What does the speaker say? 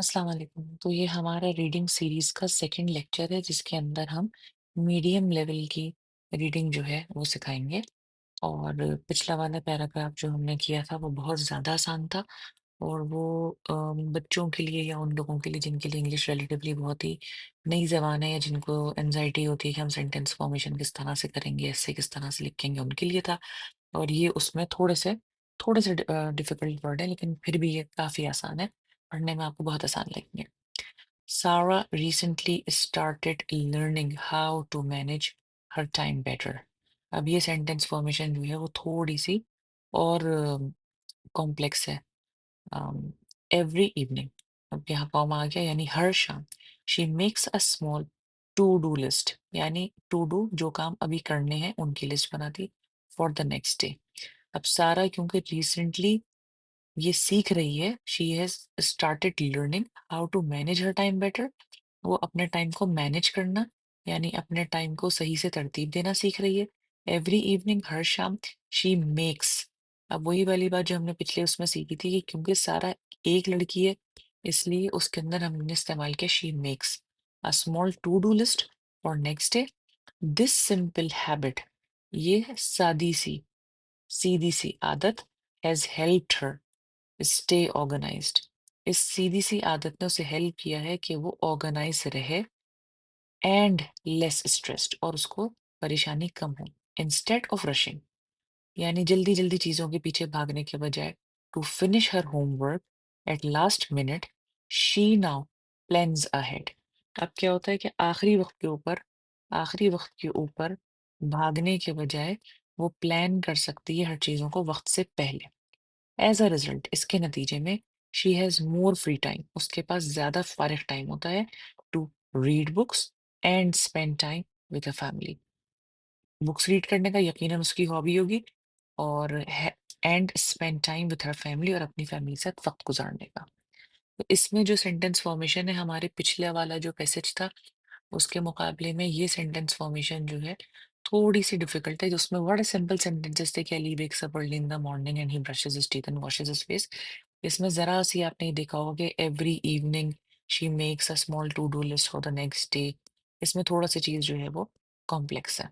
अस्सलाम वालेकुम। तो ये हमारा रीडिंग सीरीज़ का सेकंड लेक्चर है जिसके अंदर हम मीडियम लेवल की रीडिंग जो है वो सिखाएँगे। और पिछला वाला पैराग्राफ जो हमने किया था वो बहुत ज़्यादा आसान था और वो बच्चों के लिए या उन लोगों के लिए जिनके लिए इंग्लिश रिलेटिवली बहुत ही नई ज़बान है या जिनको एंग्ज़ायटी होती है कि हम सेंटेंस फॉर्मेशन किस तरह से करेंगे, एस्से किस तरह से लिखेंगे, उनके लिए था। और ये उसमें थोड़े से डिफ़िकल्ट वर्ड है लेकिन फिर भी ये काफ़ी आसान है, पढ़ने में आपको बहुत आसान लगेंगे। Sarah recently started learning how to manage her time better. अब ये सेंटेंस फॉर्मेशन जो है वो थोड़ी सी और कॉम्प्लेक्स है। एवरी इवनिंग, अब यहाँ कॉमा आ गया यानी हर शाम, she makes a small to do list, यानी टू डू जो काम अभी करने हैं उनकी लिस्ट बनाती फॉर द नेक्स्ट डे। अब सारा क्योंकि रिसेंटली ये सीख रही है, she has started learning how to manage her time better, वो अपने टाइम को मैनेज करना यानी अपने टाइम को सही से तरतीब देना सीख रही है। एवरी इवनिंग, हर शाम, शी मेक्स, अब वही वाली बात जो हमने पिछले उसमें सीखी थी कि क्योंकि सारा एक लड़की है इसलिए उसके अंदर हमने इस्तेमाल किया she makes a small to do list for next day. This simple habit, ये सीधी सी आदत has helped her stay organised, इस सीधी सी आदत ने उसे हेल्प किया है कि वो ऑर्गेनाइज रहे एंड लेस स्ट्रेस्ड, और उसको परेशानी कम हो। इंस्टेड ऑफ रशिंग, यानी जल्दी जल्दी चीजों के पीछे भागने के बजाय, to finish her homework at last minute, she now plans ahead. अब क्या होता है कि आखिरी वक्त के ऊपर भागने के बजाय वो प्लान कर सकती है हर चीजों को वक्त से पहले। एज अ रिजल्ट, इसके नतीजे में, she has more free time, उसके पास ज्यादा फारिग टाइम होता है, to read books and spend time with a family, books रीड करने का यकीनन उसकी हॉबी होगी, और and spend time with her family, और अपनी फैमिली के साथ वक्त गुजारने का। तो इसमें जो सेंटेंस फॉर्मेशन है हमारे पिछले वाला जो पैसेज था उसके मुकाबले में ये सेंटेंस फॉर्मेशन जो है थोड़ी सी डिफिकल्ट है, जिसमें बड़े सिंपल सेंटेंसेस थे कि Ali wakes up early in the morning and he brushes his teeth and washes his face। इसमें जरा सी आपने देखा होगा कि every evening she makes a small to do list for the next day, इसमें थोड़ा सी चीज जो है वो कॉम्प्लेक्स है।